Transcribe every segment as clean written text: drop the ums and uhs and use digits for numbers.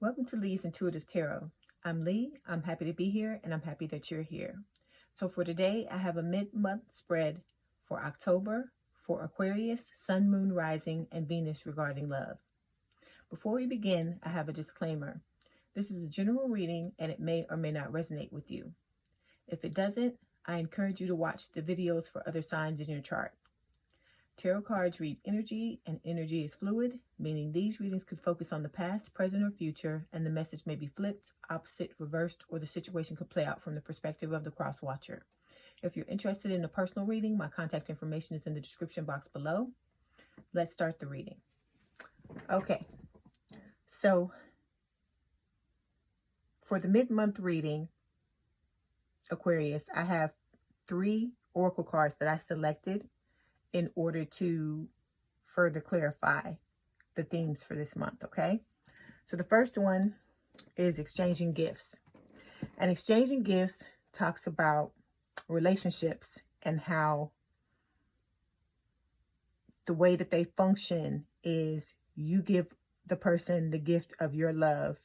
Welcome to Leigh's Intuitive Tarot. I'm Leigh. I'm happy to be here, and I'm happy that you're here. So for today, I have a mid-month spread for October for Aquarius, Sun, Moon, Rising, and Venus regarding love. Before we begin, I have a disclaimer. This is a general reading, and it may or may not resonate with you. If it doesn't, I encourage you to watch the videos for other signs in your chart. Tarot cards read energy, and energy is fluid, meaning these readings could focus on the past, present, or future, and the message may be flipped, opposite, reversed, or the situation could play out from the perspective of the cross-watcher. If you're interested in a personal reading, my contact information is in the description box below. Let's start the reading. Okay, so for the mid-month reading, Aquarius, I have 3 oracle cards that I selected in order to further clarify the themes for this month, okay? So the first one is exchanging gifts. And exchanging gifts talks about relationships and how the way that they function is you give the person the gift of your love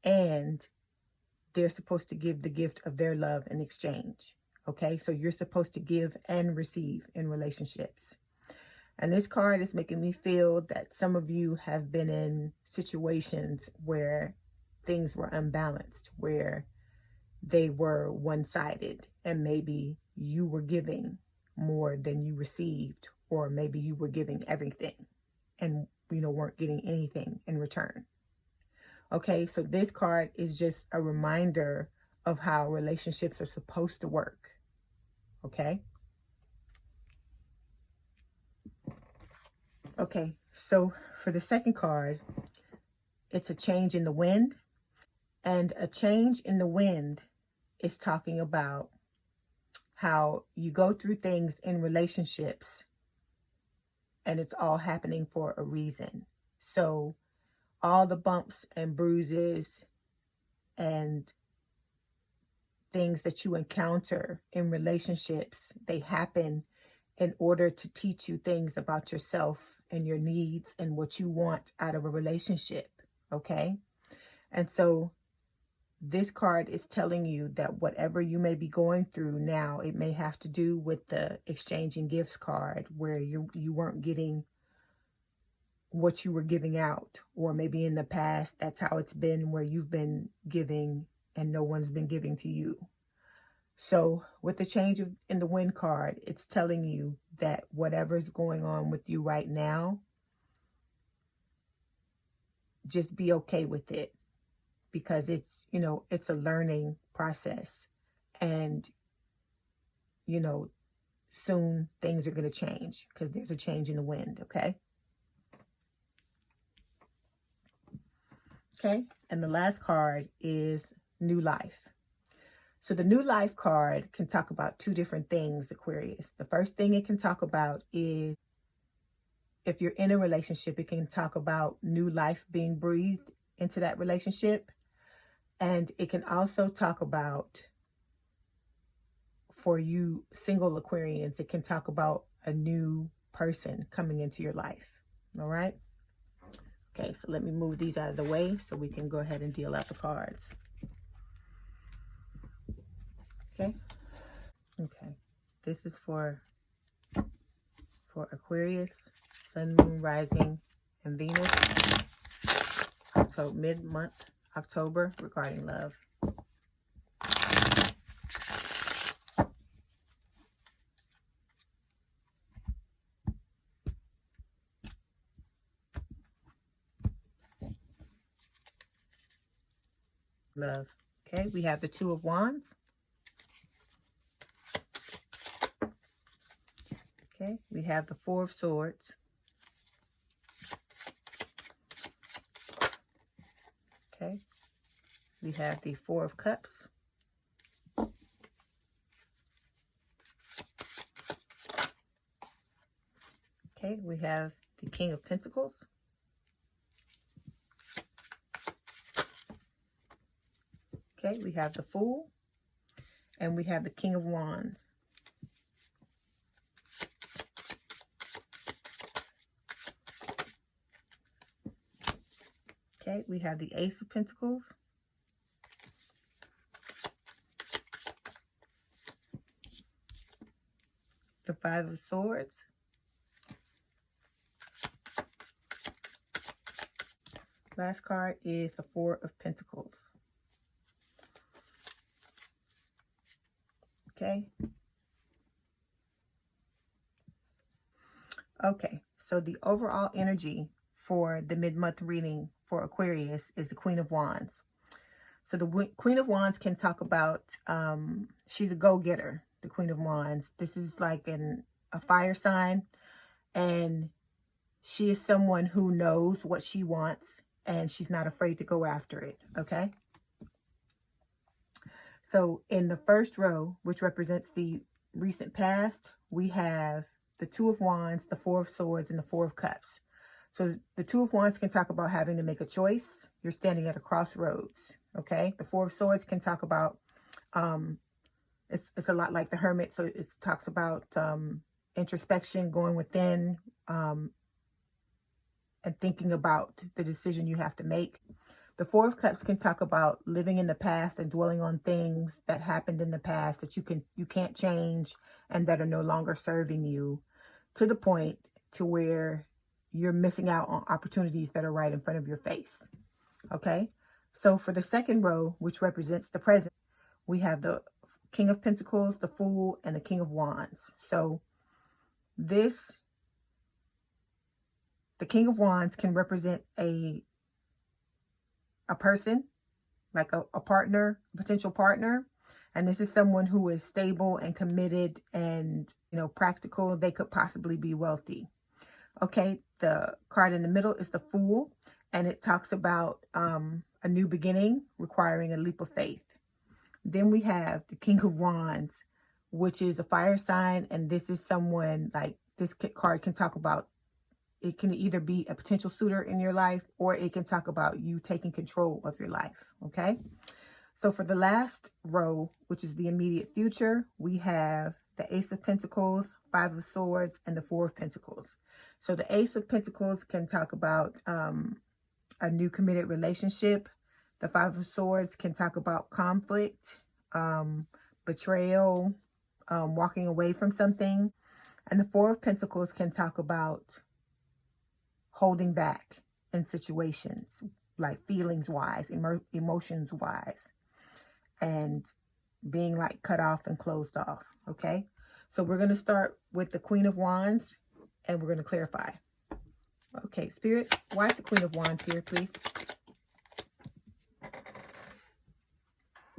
and they're supposed to give the gift of their love in exchange. Okay, so you're supposed to give and receive in relationships. And this card is making me feel that some of you have been in situations where things were unbalanced, where they were one-sided, and maybe you were giving more than you received, or maybe you were giving everything and, weren't getting anything in return. Okay, so this card is just a reminder of how relationships are supposed to work. Okay. Okay, so for the second card, it's a change in the wind. And a change in the wind is talking about how you go through things in relationships and it's all happening for a reason. So all the bumps and bruises and things that you encounter in relationships, they happen in order to teach you things about yourself and your needs and what you want out of a relationship, okay? And so this card is telling you that whatever you may be going through now, it may have to do with the exchanging gifts card where you weren't getting what you were giving out, or maybe in the past, that's how it's been where you've been giving and no one's been giving to you. So with the change in the wind card, it's telling you that whatever's going on with you right now, just be okay with it, because it's, it's a learning process, and, soon things are going to change because there's a change in the wind. Okay. Okay. And the last card is new life. So the new life card can talk about 2 different things, Aquarius. The first thing it can talk about is if you're in a relationship, it can talk about new life being breathed into that relationship. And it can also talk about, for you single Aquarians, it can talk about a new person coming into your life. All right. Okay, so let me move these out of the way so we can go ahead and deal out the cards. Okay. Okay. This is for Aquarius, Sun, Moon, Rising, and Venus. So mid-month, October, regarding love. Love. Okay, we have the 2 of Wands. Okay, we have the 4 of Swords. Okay, we have the 4 of Cups. Okay, we have the King of Pentacles. Okay, we have the Fool. And we have the King of Wands. Okay, Okay, we have the Ace of Pentacles, the Five of Swords, last card is the Four of Pentacles. Okay. Okay, so the overall energy for the mid-month reading for Aquarius is the Queen of Wands. So the Queen of Wands can talk about, she's a go-getter, the Queen of Wands. This is like a fire sign, and she is someone who knows what she wants, and she's not afraid to go after it, okay? So in the first row, which represents the recent past, we have the Two of Wands, the Four of Swords, and the Four of Cups. So the Two of Wands can talk about having to make a choice. You're standing at a crossroads, okay? The Four of Swords can talk about, it's a lot like the Hermit. So it talks about introspection, going within, and thinking about the decision you have to make. The Four of Cups can talk about living in the past and dwelling on things that happened in the past that you can't change and that are no longer serving you, to the point to where you're missing out on opportunities that are right in front of your face. Okay? So for the second row, which represents the present, we have the King of Pentacles, the Fool, and the King of Wands. So the King of Wands can represent a person, like a partner, a potential partner. And this is someone who is stable and committed and, practical. They could possibly be wealthy. Okay, the card in the middle is the Fool, and it talks about a new beginning requiring a leap of faith. Then we have the King of Wands, which is a fire sign, and this is someone, like, this card can talk about, it can either be a potential suitor in your life, or it can talk about you taking control of your life, okay? So for the last row, which is the immediate future, we have the Ace of Pentacles, Five of Swords, and the Four of Pentacles. So the Ace of Pentacles can talk about a new committed relationship. The Five of Swords can talk about conflict, betrayal, walking away from something. And the Four of Pentacles can talk about holding back in situations, like feelings-wise, emotions-wise, and being like cut off and closed off, okay? So we're going to start with the Queen of Wands, and we're going to clarify. Okay, Spirit, why is the Queen of Wands here, please?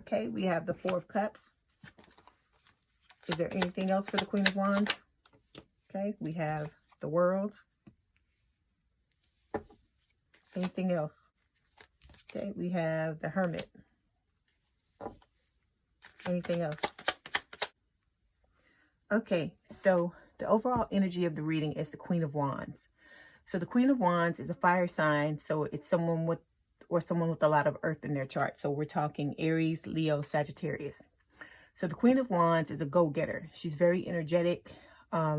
Okay, we have the Four of Cups. Is there anything else for the Queen of Wands? Okay, we have the World. Anything else? Okay, we have the Hermit. Anything else? Okay, so the overall energy of the reading is the Queen of Wands. So the Queen of Wands is a fire sign, so it's someone with a lot of earth in their chart. So we're talking Aries, Leo, Sagittarius. So the Queen of Wands is a go-getter. She's very energetic.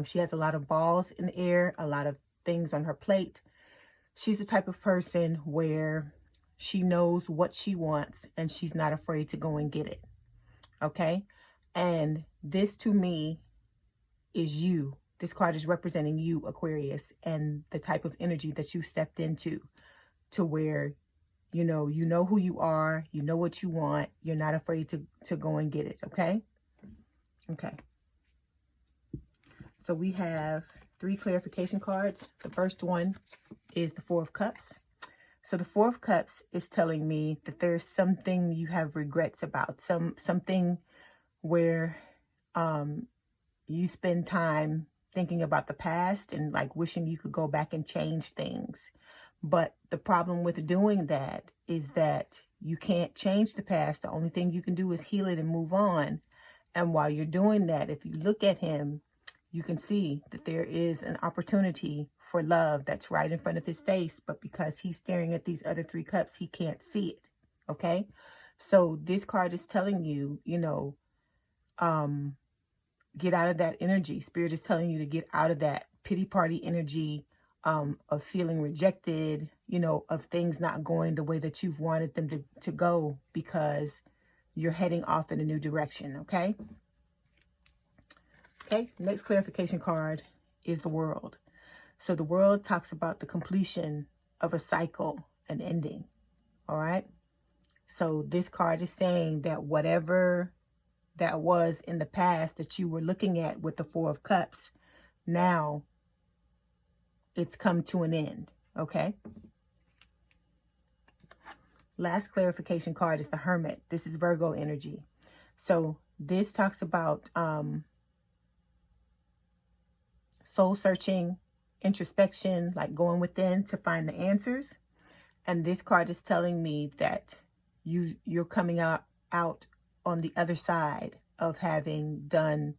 She has a lot of balls in the air, a lot of things on her plate. She's the type of person where she knows what she wants and she's not afraid to go and get it. Okay? And this, to me, is you. This card is representing you, Aquarius, and the type of energy that you stepped into, to where, you know who you are, you know what you want, you're not afraid to go and get it, okay? Okay. So we have 3 clarification cards. The first one is the Four of Cups. So the Four of Cups is telling me that there's something you have regrets about, something where you spend time thinking about the past and like wishing you could go back and change things. But the problem with doing that is that you can't change the past. The only thing you can do is heal it and move on. And while you're doing that, if you look at him, you can see that there is an opportunity for love that's right in front of his face. But because he's staring at these other 3 cups, he can't see it. Okay? So this card is telling you, get out of that energy. Spirit is telling you to get out of that pity party energy of feeling rejected, you know, of things not going the way that you've wanted them to go, because you're heading off in a new direction, okay? Okay, next clarification card is the World. So the World talks about the completion of a cycle, an ending, all right? So this card is saying that whatever that was in the past that you were looking at with the Four of Cups, now it's come to an end, okay? Last clarification card is the Hermit. This is Virgo energy. So this talks about soul searching, introspection, like going within to find the answers. And this card is telling me that you're coming out on the other side of having done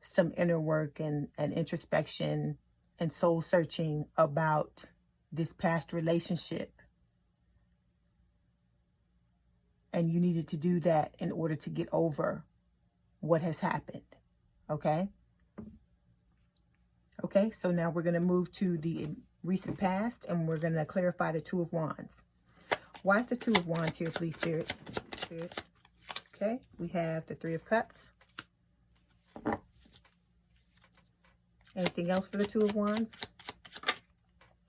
some inner work and introspection and soul searching about this past relationship. And you needed to do that in order to get over what has happened. Okay? Okay, so now we're going to move to the recent past, and we're going to clarify the Two of Wands. Why is the Two of Wands here, please, Spirit? Spirit. Okay, we have the Three of Cups. Anything else for the Two of Wands?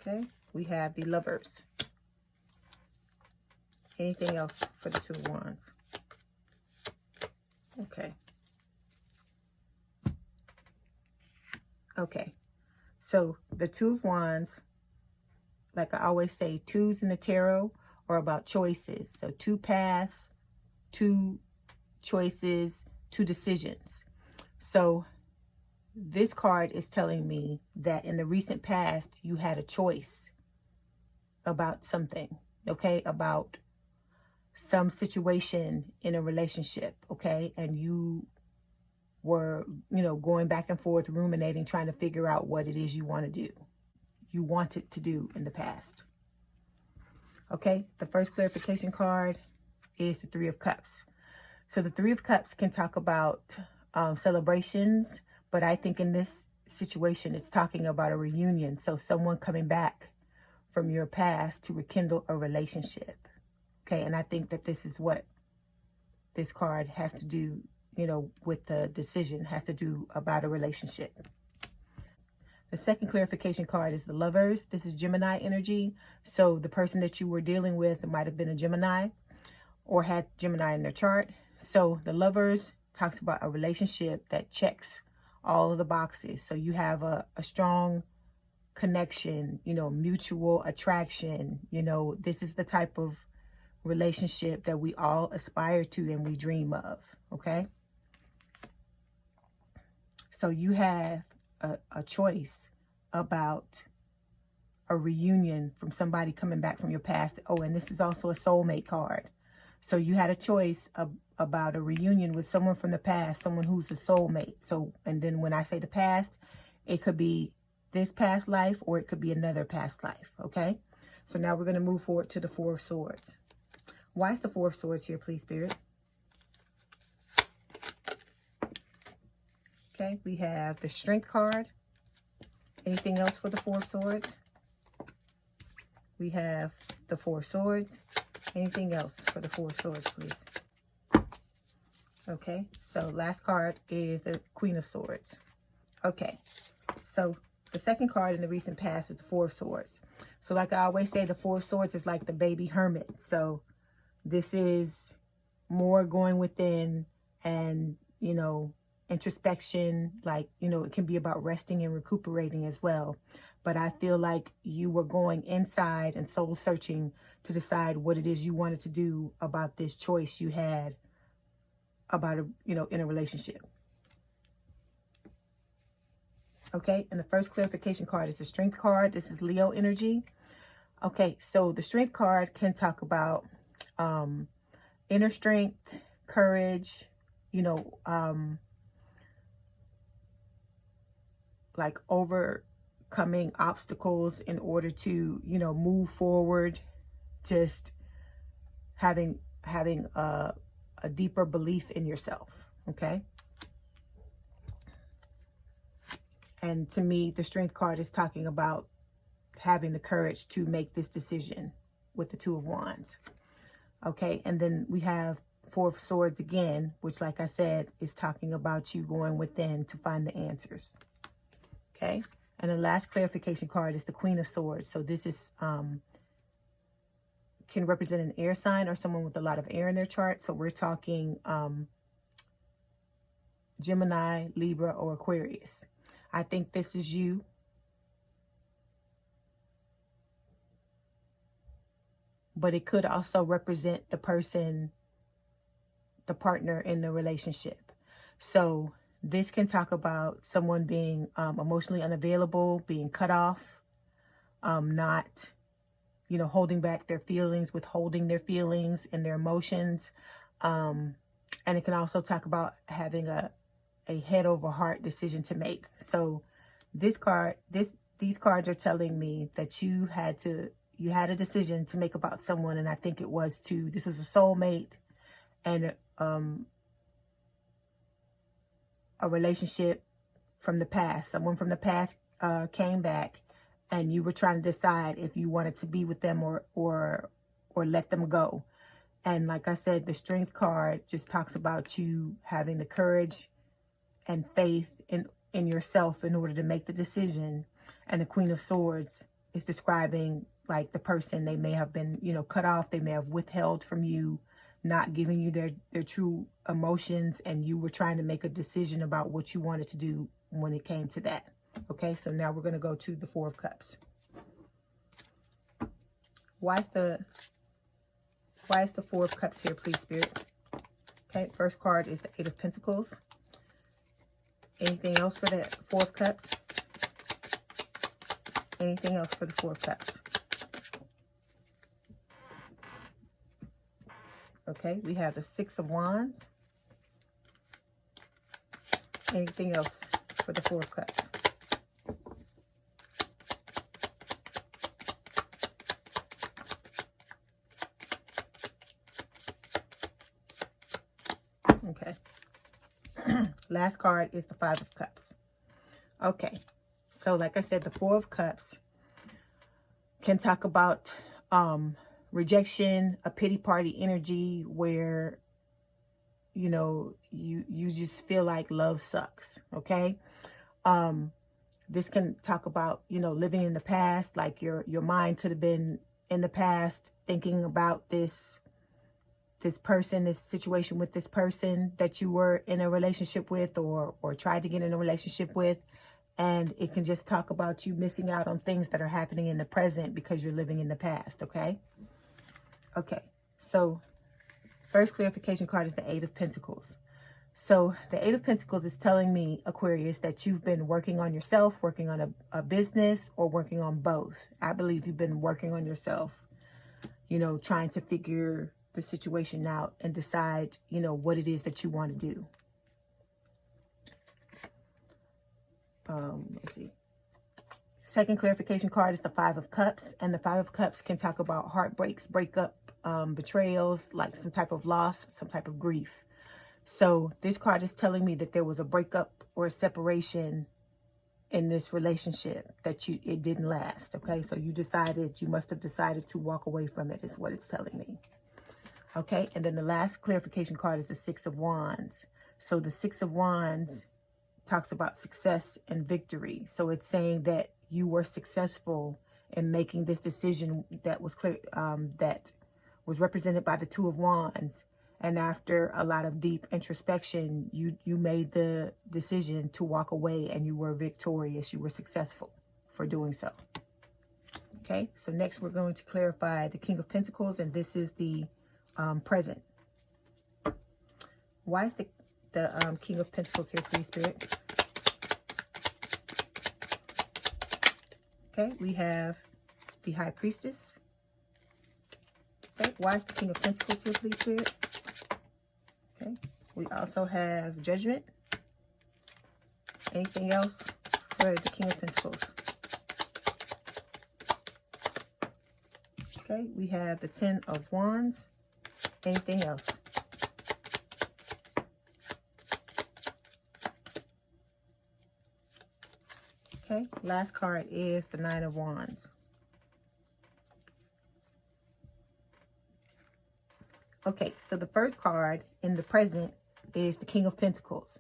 Okay, we have the Lovers. Anything else for the Two of Wands? Okay. Okay, so the Two of Wands, like I always say, twos in the tarot are about choices. So two paths, two choices, two decisions. So this card is telling me that in the recent past, you had a choice about something, okay? About some situation in a relationship, okay? And you were, you know, going back and forth, ruminating, trying to figure out what it is you want to do. You wanted to do in the past. Okay, the first clarification card is the Three of Cups. So the Three of Cups can talk about celebrations, but I think in this situation, it's talking about a reunion. So someone coming back from your past to rekindle a relationship. Okay, and I think that this is what this card has to do, you know, with the decision, has to do about a relationship. The second clarification card is the Lovers. This is Gemini energy. So the person that you were dealing with might have been a Gemini or had Gemini in their chart. So the Lovers talks about a relationship that checks all of the boxes. So you have a strong connection, you know, mutual attraction. You know, this is the type of relationship that we all aspire to and we dream of, okay? So you have a choice about a reunion from somebody coming back from your past. Oh, and this is also a soulmate card. So you had a choice about a reunion with someone from the past, someone who's a soulmate. So, and then when I say the past, it could be this past life or it could be another past life, okay? So now we're going to move forward to the Four of Swords. Why is the Four of Swords here, please, Spirit? Okay, we have the Strength card. Anything else for the Four of Swords? We have the Four of Swords. Anything else for the Four of Swords, please? Okay, so last card is the Queen of Swords. Okay, so the second card in the recent past is the Four of Swords. So like I always say, the Four of Swords is like the baby hermit. So this is more going within and, you know, introspection, like, you know, it can be about resting and recuperating as well. But I feel like you were going inside and soul searching to decide what it is you wanted to do about this choice you had about, you know, in a relationship. Okay, and the first clarification card is the Strength card. This is Leo energy. Okay, so the Strength card can talk about inner strength, courage, you know, like overcoming obstacles in order to, you know, move forward, just having a deeper belief in yourself, okay? And to me, the Strength card is talking about having the courage to make this decision with the Two of Wands. Okay, and then we have Four of Swords again, which, like I said, is talking about you going within to find the answers. Okay, and the last clarification card is the Queen of Swords. So this is can represent an air sign or someone with a lot of air in their chart. So we're talking Gemini, Libra, or Aquarius. I think this is you. But it could also represent the person, the partner in the relationship. So this can talk about someone being emotionally unavailable, being cut off, not, you know, holding back their feelings, withholding their feelings and their emotions. And it can also talk about having a head over heart decision to make. So this card, these cards are telling me that you had a decision to make about someone, and I think it was this is a soulmate and a relationship from the past. Someone from the past came back, and you were trying to decide if you wanted to be with them or let them go. And like I said, the Strength card just talks about you having the courage and faith in yourself in order to make the decision. And the Queen of Swords is describing like the person, they may have been, you know, cut off. They may have withheld from you, not giving you their true emotions. And you were trying to make a decision about what you wanted to do when it came to that. Okay, so now we're going to go to the Four of Cups. Why is the Four of Cups here, please, Spirit? Okay, first card is the Eight of Pentacles. Anything else for the Four of Cups? Anything else for the Four of Cups? Okay, we have the Six of Wands. Anything else for the Four of Cups? Okay. Last card is the Five of Cups. Okay. So like I said, the Four of Cups can talk about rejection, a pity party energy where, you know, you just feel like love sucks. Okay. This can talk about, you know, living in the past, like your mind could have been in the past thinking about this person, this situation with this person that you were in a relationship with or tried to get in a relationship with. And it can just talk about you missing out on things that are happening in the present because you're living in the past, okay? Okay, so first clarification card is the Eight of Pentacles. So the Eight of Pentacles is telling me, Aquarius, that you've been working on yourself, working on a business, or working on both. I believe you've been working on yourself, you know, trying to figure the situation out and decide, you know, what it is that you want to do. Let's see. Second clarification card is the Five of Cups, and the Five of Cups can talk about heartbreaks, breakup, betrayals, like some type of loss, some type of grief. So this card is telling me that there was a breakup or a separation in this relationship that it didn't last. Okay, so you must have decided to walk away from it, is what it's telling me. Okay, and then the last clarification card is the Six of Wands. So the Six of Wands talks about success and victory. So it's saying that you were successful in making this decision that was clear, that was represented by the Two of Wands. And after a lot of deep introspection, you made the decision to walk away, and you were victorious. You were successful for doing so. Okay, so next we're going to clarify the King of Pentacles, and this is the present. Why is the King of Pentacles here, please, Spirit? Okay, we have the High Priestess. Okay, why is the King of Pentacles here, please, Spirit? Okay, we also have Judgment. Anything else for the King of Pentacles? Okay, we have the Ten of Wands. Anything else? Okay, last card is the Nine of Wands. Okay, so the first card in the present is the King of Pentacles.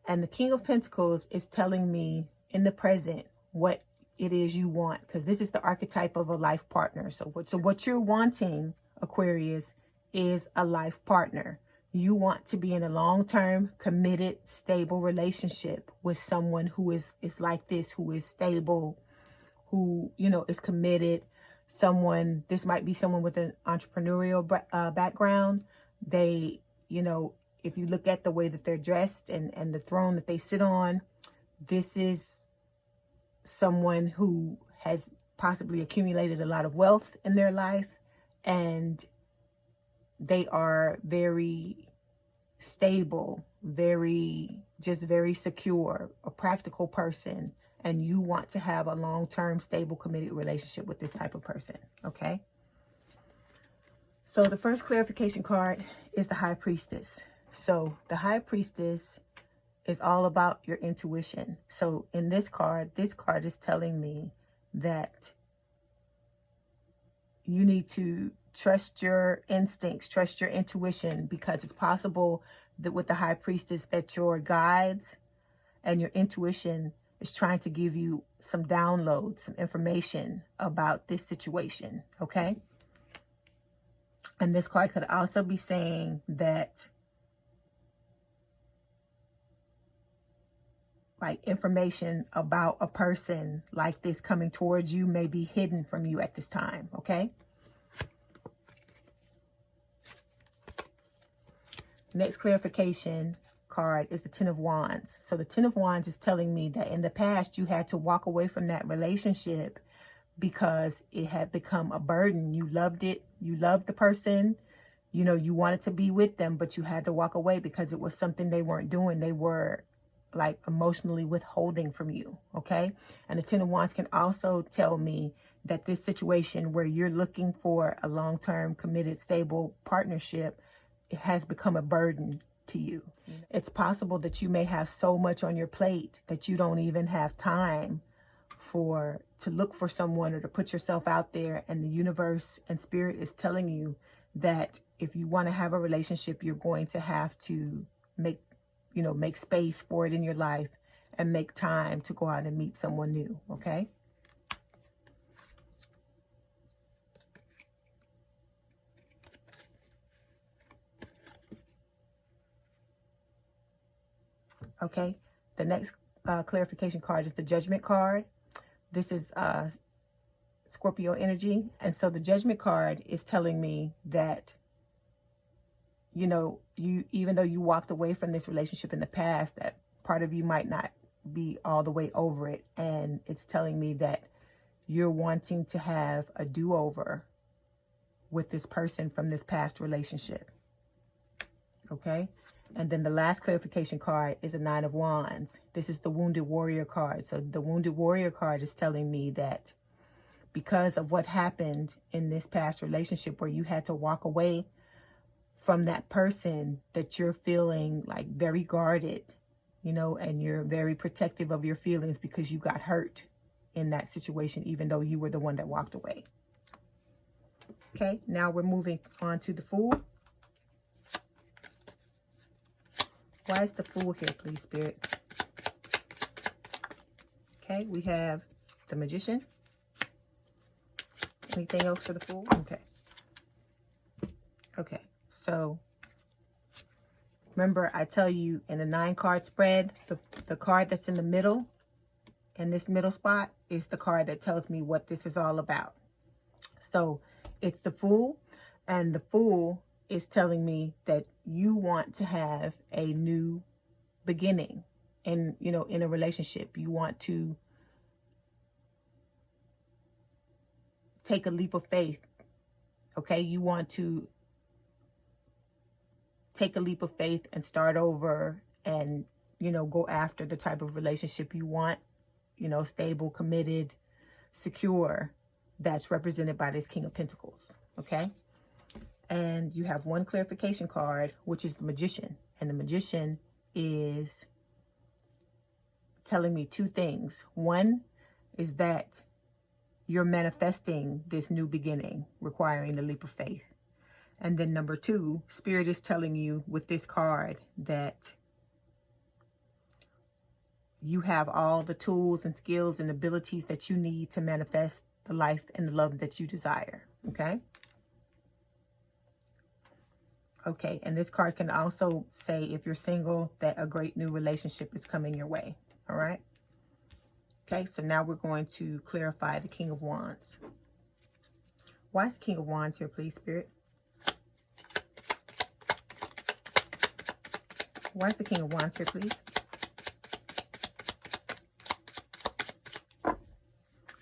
And the King of Pentacles is telling me in the present what it is you want, because this is the archetype of a life partner. So what you're wanting, Aquarius, is a life partner. You want to be in a long-term, committed, stable relationship with someone who is like this, who is stable, who, you know, is committed. Someone, this might be someone with an entrepreneurial background. They, you know, if you look at the way that they're dressed and the throne that they sit on, this is someone who has possibly accumulated a lot of wealth in their life, and they are very stable, very secure, a practical person, and you want to have a long-term, stable, committed relationship with this type of person, okay? So the first clarification card is the High Priestess. So the High Priestess is all about your intuition. So in this card is telling me that you need to trust your instincts, trust your intuition, because it's possible that with the High Priestess that your guides and your intuition is trying to give you some downloads, some information about this situation, okay? And this card could also be saying that like information about a person like this coming towards you may be hidden from you at this time, okay? Next clarification card is the Ten of Wands. So the Ten of Wands is telling me that in the past you had to walk away from that relationship because it had become a burden. You loved it. You loved the person. You know, you wanted to be with them, but you had to walk away because it was something they weren't doing. They were like emotionally withholding from you, okay? And the Ten of Wands can also tell me that this situation where you're looking for a long-term, committed, stable partnership, it has become a burden to you. It's possible that you may have so much on your plate that you don't even have time to look for someone or to put yourself out there, and the universe and spirit is telling you that if you want to have a relationship, you're going to have to make space for it in your life and make time to go out and meet someone new, okay? Okay, the next clarification card is the Judgment card. This is Scorpio energy. And so the Judgment card is telling me that, you know, even though you walked away from this relationship in the past, that part of you might not be all the way over it. And it's telling me that you're wanting to have a do-over with this person from this past relationship. Okay? And then the last clarification card is the Nine of Wands. This is the Wounded Warrior card. So the Wounded Warrior card is telling me that because of what happened in this past relationship where you had to walk away from that person, that you're feeling like very guarded, you know, and you're very protective of your feelings because you got hurt in that situation, even though you were the one that walked away. Okay, now we're moving on to the Fool. Why is the Fool here, please, Spirit? Okay, we have the Magician. Anything else for the Fool? Okay. Okay, so remember I tell you in a 9-card spread, the card that's in the middle, in this middle spot, is the card that tells me what this is all about. So it's the Fool, and the Fool is telling me that you want to have a new beginning in, you know, in a relationship. You want to take a leap of faith. Okay, you want to take a leap of faith and start over and, you know, go after the type of relationship you want, you know, stable, committed, secure, that's represented by this King of Pentacles. Okay. And you have one clarification card, which is the Magician. And the Magician is telling me two things. One is that you're manifesting this new beginning, requiring the leap of faith. And then number 2, Spirit is telling you with this card that you have all the tools and skills and abilities that you need to manifest the life and the love that you desire. Okay? Okay, and this card can also say, if you're single, that a great new relationship is coming your way. All right? Okay, so now we're going to clarify the King of Wands. Why is the King of Wands here, please, Spirit? Why is the King of Wands here, please?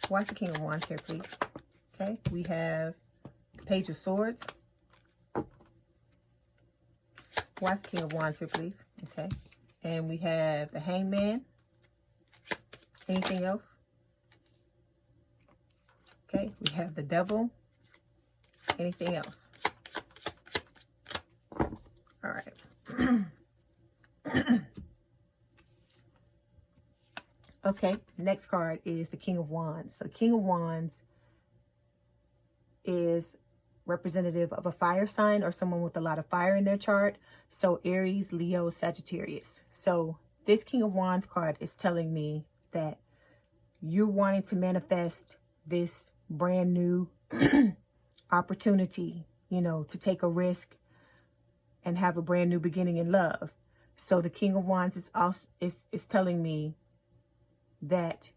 Why is the King of Wands here, please? Okay, we have the Page of Swords. Why is the King of Wands here, please? Okay, and we have the Hangman. Anything else? Okay, we have the Devil. Anything else? All right. Okay, next card is the King of Wands. So King of Wands is representative of a fire sign or someone with a lot of fire in their chart. So Aries, Leo, Sagittarius. So this King of Wands card is telling me that you're wanting to manifest this brand new opportunity, you know, to take a risk and have a brand new beginning in love. So the King of Wands is also is telling me that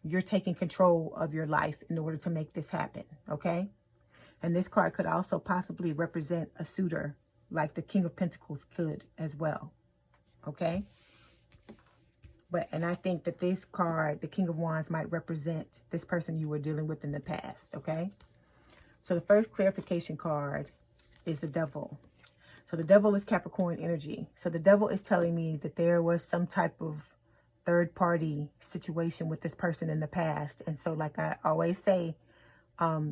you're taking control of your life in order to make this happen, okay? And this card could also possibly represent a suitor, like the King of Pentacles could as well, okay? And I think that this card, the King of Wands, might represent this person you were dealing with in the past, okay? So the first clarification card is the Devil. So the Devil is Capricorn energy. So the Devil is telling me that there was some type of third-party situation with this person in the past. And so, like I always say, a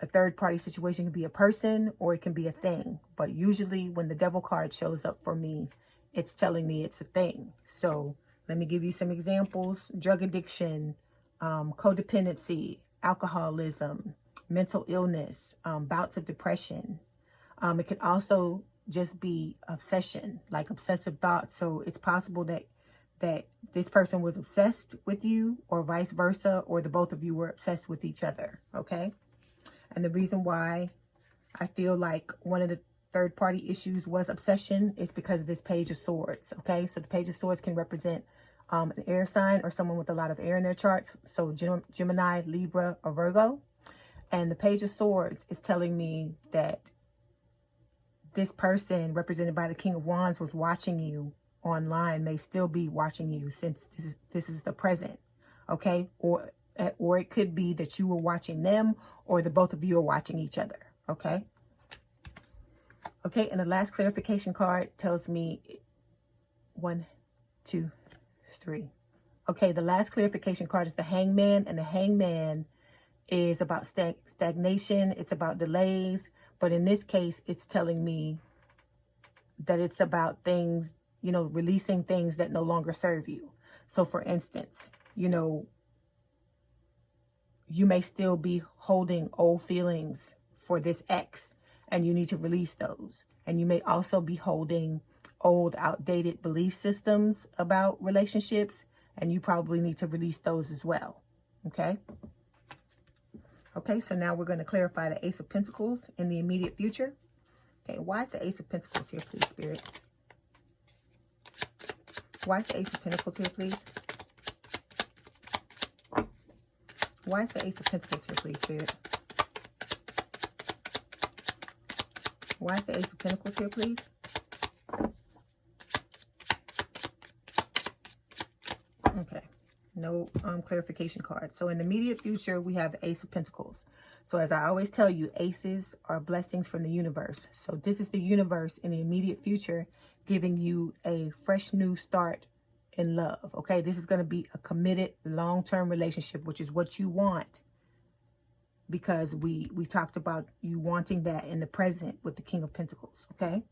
third-party situation can be a person or it can be a thing. But usually when the Devil card shows up for me, it's telling me it's a thing. So let me give you some examples. Drug addiction, codependency, alcoholism, mental illness, bouts of depression. It can also just be obsession, like obsessive thoughts. So it's possible that this person was obsessed with you or vice versa, or the both of you were obsessed with each other, okay? And the reason why I feel like one of the third-party issues was obsession is because of this Page of Swords, okay? So the Page of Swords can represent an air sign or someone with a lot of air in their charts. So Gemini, Libra, or Virgo. And the Page of Swords is telling me that this person represented by the King of Wands was watching you online, may still be watching you since this is the present, okay? Or it could be that you were watching them or the both of you are watching each other, okay? Okay, and the last clarification card tells me 1, 2, 3. Okay, the last clarification card is the Hangman, and the Hangman is about stagnation. It's about delays, but in this case, it's telling me that it's about things, you know, releasing things that no longer serve you. So for instance, you know, you may still be holding old feelings for this ex, and you need to release those. And you may also be holding old, outdated belief systems about relationships, and you probably need to release those as well, okay? Okay, so now we're going to clarify the Ace of Pentacles in the immediate future. Okay, why is the Ace of Pentacles here, please, Spirit? Why is the Ace of Pentacles here, please? Why is the Ace of Pentacles here, please, Spirit? Why is the Ace of Pentacles here, please? Okay, no clarification card. So in the immediate future, we have the Ace of Pentacles. So as I always tell you, aces are blessings from the universe. So this is the universe in the immediate future giving you a fresh new start in love, okay? This is going to be a committed long-term relationship, which is what you want, because we talked about you wanting that in the present with the King of Pentacles, okay?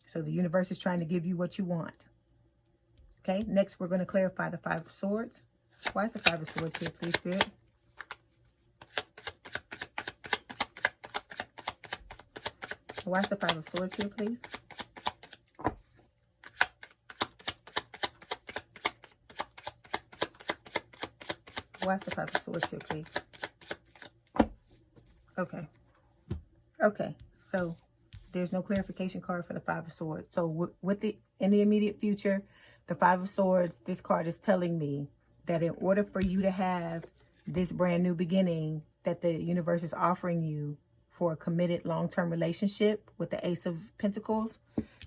So the universe is trying to give you what you want. Okay, next we're going to clarify the Five of Swords. Why is the Five of Swords here, please, Spirit? Why is the Five of Swords here, please? Why is the Five of Swords here, please? Okay. Okay. So there's no clarification card for the Five of Swords. So in the immediate future, the Five of Swords, this card is telling me that in order for you to have this brand new beginning that the universe is offering you for a committed long-term relationship with the Ace of Pentacles,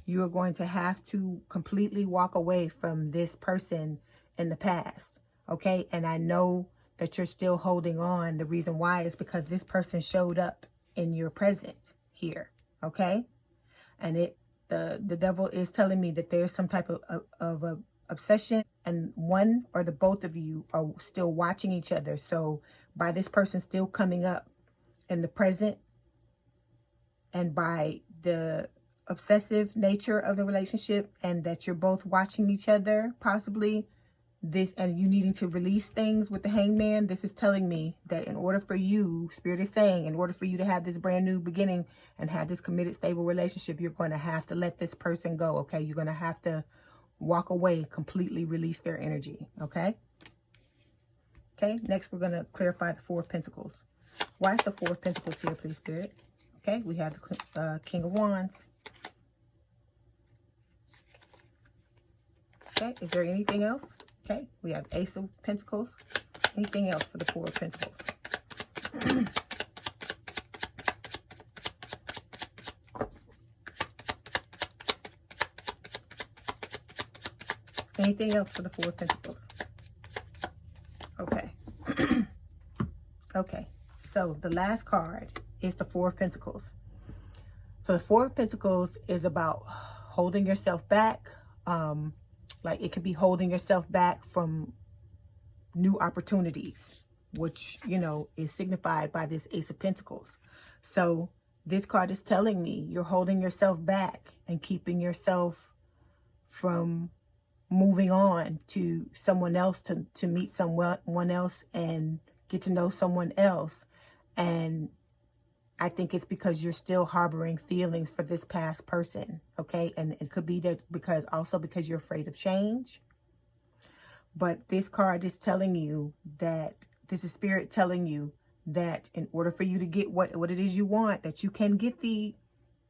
you are going to have to completely walk away from this person in the past. Okay? And I know that you're still holding on. The reason why is because this person showed up in your present here. Okay? And the devil is telling me that there's some type of a obsession, and one or the both of you are still watching each other. So by this person still coming up in the present, and by the obsessive nature of the relationship, and that you're both watching each other, possibly this, and you needing to release things with the Hangman, this is telling me that in order for you, Spirit is saying, in order for you to have this brand new beginning and have this committed, stable relationship, you're going to have to let this person go, okay? You're going to have to walk away, completely release their energy, okay? Okay, next we're going to clarify the Four of Pentacles. Why is the Four of Pentacles here, please, Spirit? Okay, we have the King of Wands. Okay, is there anything else? Okay, we have Ace of Pentacles. Anything else for the Four of Pentacles? Anything else for the Four of Pentacles? Okay. Okay, so the last card is the Four of Pentacles. So the Four of Pentacles is about holding yourself back. Like it could be holding yourself back from new opportunities, which, you know, is signified by this Ace of Pentacles. So this card is telling me you're holding yourself back and keeping yourself from moving on to someone else, to meet someone else and get to know someone else. And I think it's because you're still harboring feelings for this past person, okay? And it could be that because you're afraid of change. But this card is telling you that, this is Spirit telling you that in order for you to get what it is you want, that you can get the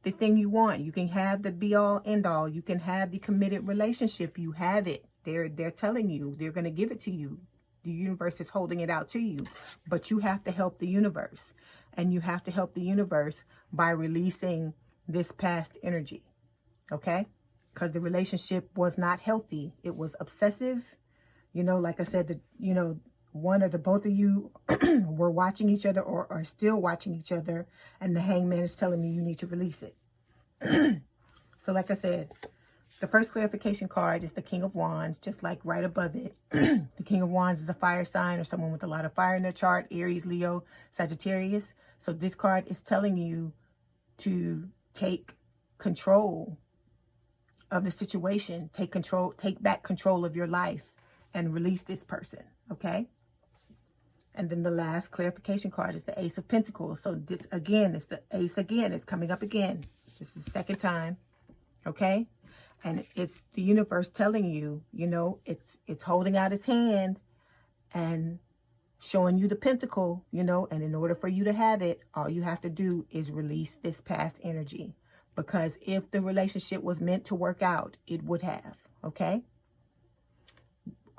thing you want. You can have the be-all, end-all. You can have the committed relationship. You have it. They're telling you. They're going to give it to you. The universe is holding it out to you. But you have to help the universe. And you have to help the universe by releasing this past energy. Okay? Because the relationship was not healthy. It was obsessive. You know, like I said, one or the both of you were watching each other or are still watching each other. And the Hangman is telling you need to release it. So like I said, the first clarification card is the King of Wands, just like right above it. The King of Wands is a fire sign or someone with a lot of fire in their chart, Aries, Leo, Sagittarius. So this card is telling you to take control of the situation, take back control of your life and release this person, okay? And then the last clarification card is the Ace of Pentacles. So this, again, it's the Ace again. It's coming up again. This is the second time, okay? And it's the universe telling you, you know, it's holding out its hand and showing you the pentacle, you know, and in order for you to have it, all you have to do is release this past energy. Because if the relationship was meant to work out, it would have, okay?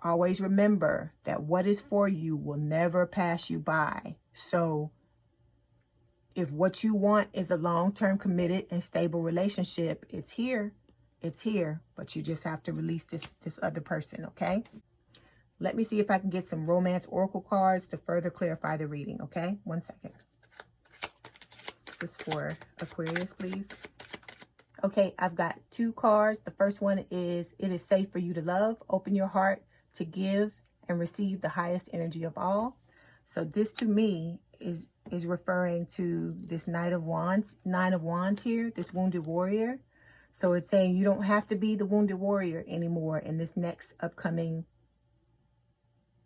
Always remember that what is for you will never pass you by. So if what you want is a long-term committed and stable relationship, it's here. It's here, but you just have to release this other person, okay? Let me see if I can get some romance oracle cards to further clarify the reading, okay? 1 second. This is for Aquarius, please. Okay, I've got 2 cards. The first one is, it is safe for you to love. Open your heart to give and receive the highest energy of all. So this to me is referring to this Nine of Wands here, this wounded warrior. So it's saying you don't have to be the wounded warrior anymore in this next upcoming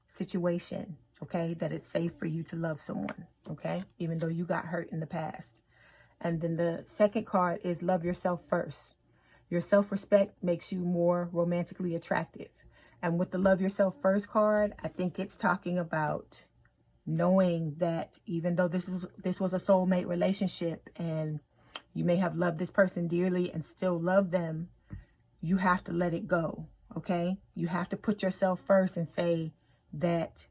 situation, okay? That it's safe for you to love someone, okay? Even though you got hurt in the past. And then the second card is love yourself first. Your self-respect makes you more romantically attractive. And with the love yourself first card, I think it's talking about knowing that even though this was a soulmate relationship and you may have loved this person dearly and still love them, you have to let it go, okay? You have to put yourself first and say that,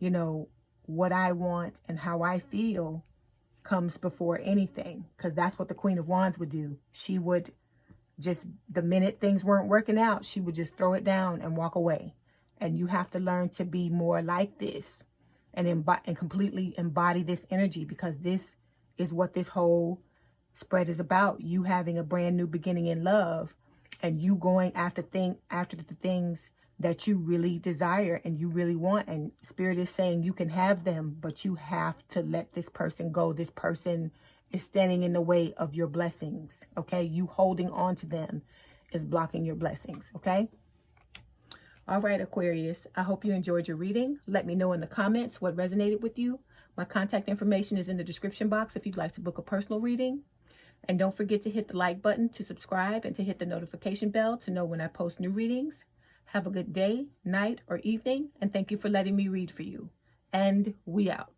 you know, what I want and how I feel comes before anything, because that's what the Queen of Wands would do. She would just, the minute things weren't working out, she would just throw it down and walk away. And you have to learn to be more like this and completely embody this energy, because this is what this whole spread is about. You having a brand new beginning in love, and you going after the things that you really desire and you really want. And Spirit is saying you can have them, but you have to let this person go. This person is standing in the way of your blessings, okay? You holding on to them is blocking your blessings, okay? All right, Aquarius, I hope you enjoyed your reading. Let me know in the comments what resonated with you. My contact information is in the description box if you'd like to book a personal reading. And don't forget to hit the like button to subscribe and to hit the notification bell to know when I post new readings. Have a good day, night, or evening, and thank you for letting me read for you. And we out.